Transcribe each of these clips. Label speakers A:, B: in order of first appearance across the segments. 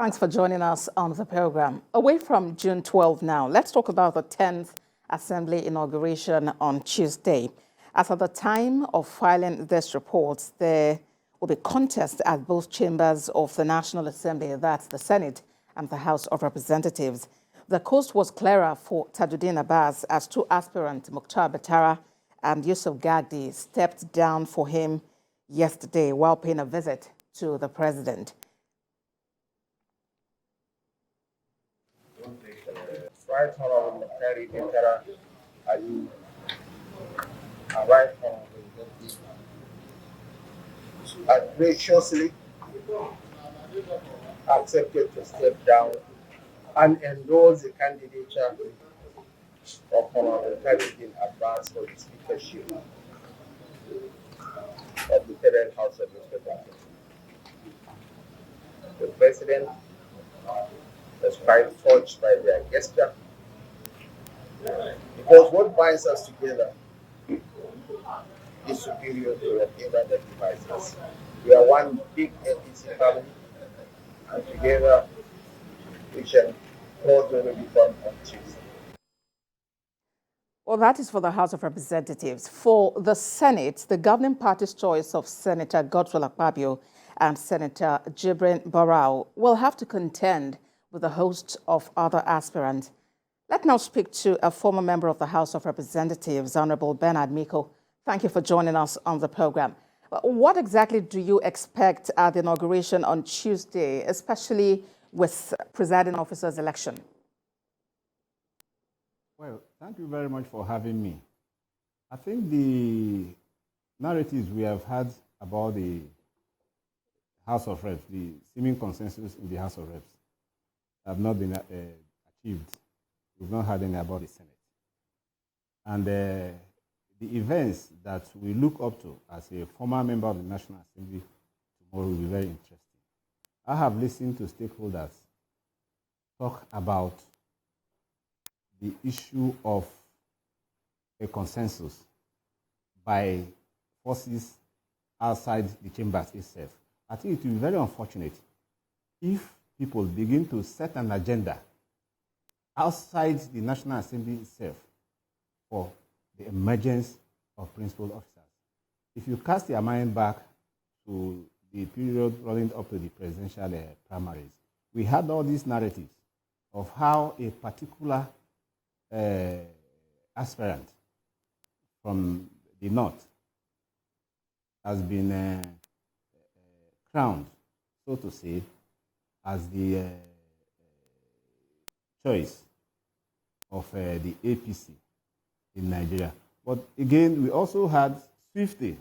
A: Thanks for joining us on the program. Away from June 12 now, let's talk about the 10th Assembly inauguration on Tuesday. As at the time of filing this report, there will be contest at both chambers of the National Assembly, that's the Senate and the House of Representatives. The coast was clearer for Tajuddin Abbas as two aspirants, Mukhtar Batara and Yusuf Gagdi, stepped down for him yesterday while paying a visit to the president.
B: Right Honorable Mukhtar Batara, are you right Honorable graciously accepted to step down and endorse the candidature of Honorable Tajuddin Abbas for the speakership of the Federal House of Representatives. The President was quite touched by their gesture because what binds us together is superior to whatever that divides us. We are one big NPC family, and together we shall cause the reform on Tuesday.
A: Well, that is for the House of Representatives. For the Senate, the governing party's choice of Senator Godswill Akpabio and Senator Jibrin Barau will have to contend with a host of other aspirants. Let's now speak to a former member of the House of Representatives, Honorable Bernard Mikko. Thank you for joining us on the program. What exactly do you expect at the inauguration on Tuesday, especially with presiding officer's election?
C: Well, thank you very much for having me. I think the narratives we have had about the House of Reps, the seeming consensus in the House of Reps, have not been achieved. We've not had any about the Senate. And the events that we look up to as a former member of the National Assembly tomorrow will be very interesting. I have listened to stakeholders talk about the issue of a consensus by forces outside the chambers itself. I think it will be very unfortunate if people begin to set an agenda outside the National Assembly itself for the emergence of principal officers. If you cast your mind back to the period running up to the presidential primaries, we had all these narratives of how a particular aspirant from the north has been crowned, so to say, as the choice of the APC in Nigeria. But again, we also had swiftly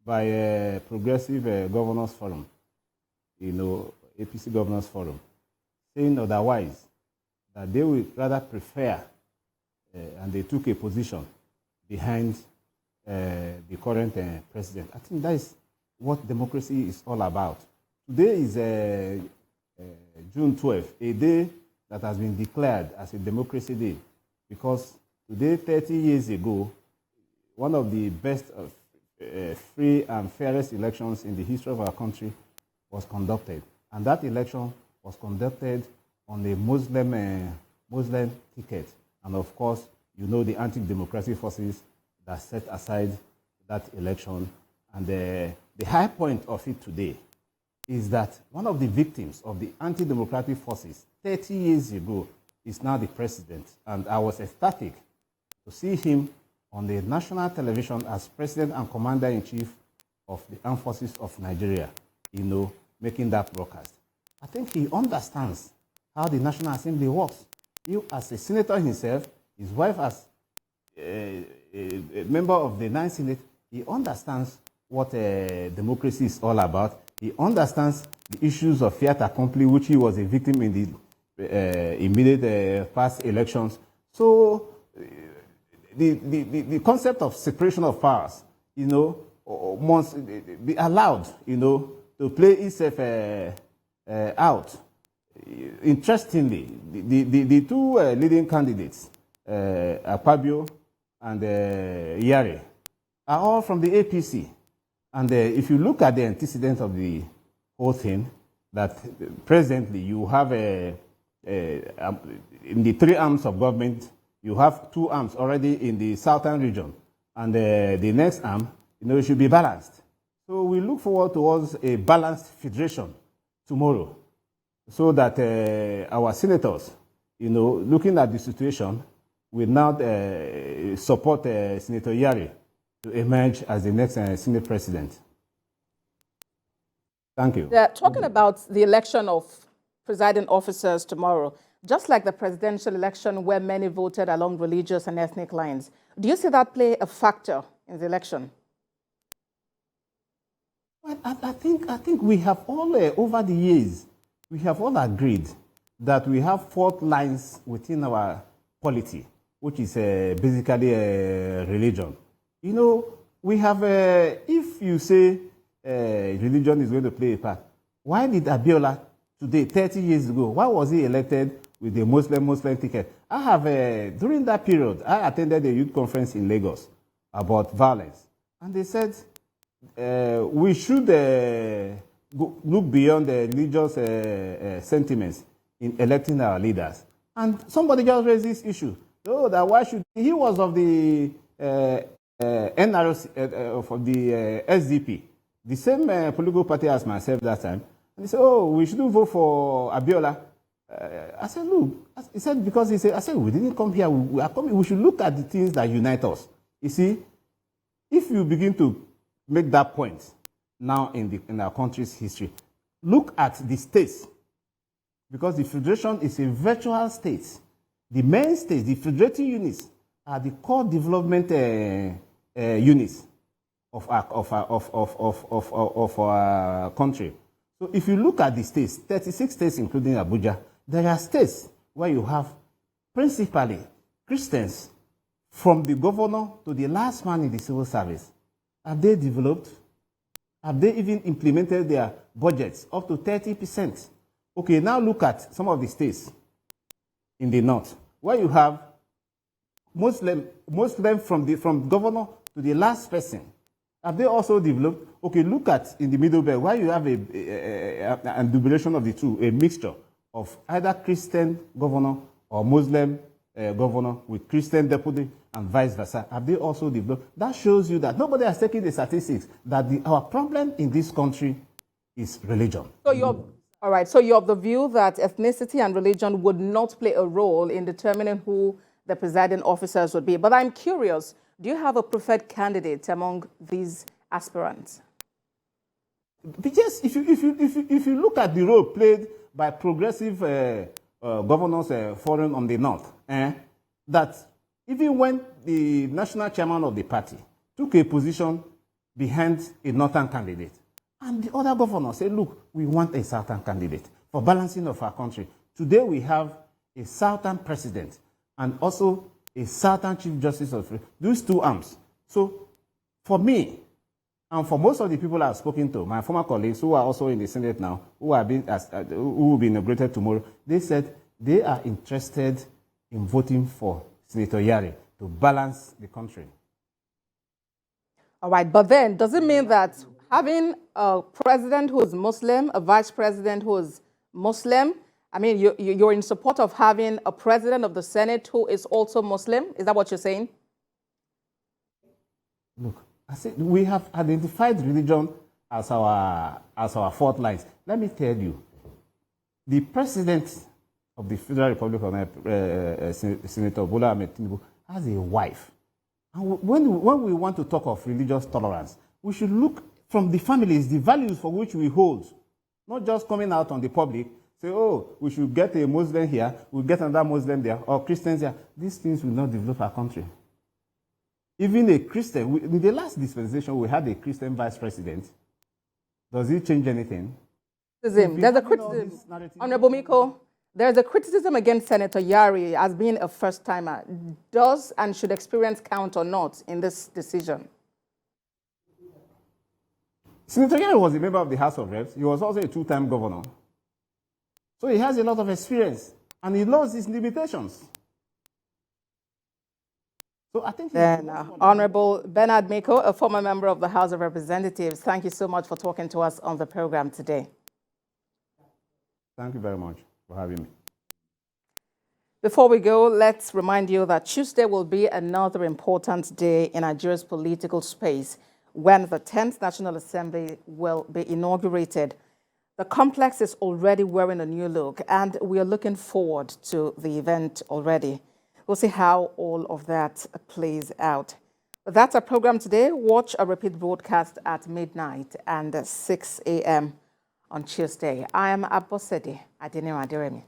C: by a progressive governors forum, APC governors forum, saying otherwise, that they would rather prefer, and they took a position behind the current president. I think that is what democracy is all about. Today is June 12th, a day that has been declared as a democracy day, because today, 30 years ago, one of the best free and fairest elections in the history of our country was conducted. And that election was conducted on a Muslim ticket. And of course, you know the anti-democratic forces that set aside that election. And the high point of it today is that one of the victims of the anti-democratic forces 30 years ago is now the president. And I was ecstatic to see him on the national television as president and commander-in-chief of the armed forces of Nigeria, making that broadcast. I think he understands how the National Assembly works. You, as a senator himself, his wife as a member of the Ninth Senate, he understands what democracy is all about. He understands the issues of fiat accompli, which he was a victim in the immediate past elections. So the concept of separation of powers, must be allowed, to play itself out. Interestingly, the two leading candidates, Akpabio and Yari, are all from the APC. And if you look at the antecedents of the whole thing, that presently you have in the three arms of government, you have two arms already in the southern region, and the next arm, it should be balanced. So we look forward towards a balanced federation tomorrow, so that our senators, looking at the situation, will now support Senator Yari to emerge as the next Senate president. Thank you.
A: Talking about the election of presiding officers tomorrow, just like the presidential election where many voted along religious and ethnic lines, do you see that play a factor in the election?
C: Well, I think we have all, over the years, we have all agreed that we have fault lines within our polity, which is basically religion. We have, if you say religion is going to play a part, why did Abiola today, 30 years ago, why was he elected with the Muslim ticket? I have, during that period, I attended a youth conference in Lagos about violence. And they said we should look beyond the religious sentiments in electing our leaders. And somebody just raised this issue. Oh, that why should he was of the NRC, of the SDP, the same political party as myself that time. And he said, oh, we shouldn't vote for Abiola. I said, look, he said, because he said, I said, we didn't come here, we are coming, we should look at the things that unite us. You see, if you begin to make that point now in our country's history, look at the states, because the federation is a virtual state. The main states, the federating units, are the core development units of our country. So if you look at the states, 36 states including Abuja, there are states where you have principally Christians, from the governor to the last man in the civil service. Have they developed? Have they even implemented their budgets up to 30%? Okay, now look at some of the states in the north, where you have Muslim from governor to the last person. Have they also developed? Okay, look at in the middle belt, where you have a duration of the two, a mixture of either Christian governor or Muslim governor with Christian deputy and vice versa. Have they also developed? That shows you that nobody has taken the statistics that our problem in this country is religion.
A: So all right, so you're of the view that ethnicity and religion would not play a role in determining who the presiding officers would be. But I'm curious, do you have a preferred candidate among these aspirants?
C: Because if you look at the role played by progressive governors forum on the north, that even when the national chairman of the party took a position behind a northern candidate, and the other governors said, look, we want a southern candidate for balancing of our country. Today we have a southern president and also a southern chief justice of those two arms. So for me, and for most of the people I've spoken to, my former colleagues who are also in the Senate now, who will be inaugurated tomorrow, they said they are interested in voting for Senator Yari to balance the country.
A: All right, but then does it mean that having a president who is Muslim, a vice president who is Muslim, I mean, you're in support of having a president of the Senate who is also Muslim? Is that what you're saying?
C: Look, I said we have identified religion as our fault lines. Let me tell you, the president of the Federal Republic of Senator Bola Ahmed Tinubu has a wife. And when we want to talk of religious tolerance, we should look from the families, the values for which we hold, not just coming out on the public, say, oh, we should get a Muslim here, we'll get another Muslim there, or Christians here. These things will not develop our country. Even a Christian, in the last dispensation, we had a Christian vice president. Does it change anything?
A: There's a criticism. Honorable Mikko, there's a criticism against Senator Yari as being a first-timer. Does and should experience count or not in this decision?
C: Senator Yari was a member of the House of Reps. He was also a two-time governor. So he has a lot of experience, and he knows his limitations. So I think
A: then, Honorable Bernard Mikko, a former member of the House of Representatives, thank you so much for talking to us on the program today.
C: Thank you very much for having me.
A: Before we go, let's remind you that Tuesday will be another important day in Nigeria's political space when the 10th National Assembly will be inaugurated. The complex is already wearing a new look, and we are looking forward to the event already. We'll see how all of that plays out. That's our program today. Watch a repeat broadcast at midnight and 6 a.m. on Tuesday. I am Abosede Adeniran Aderemi.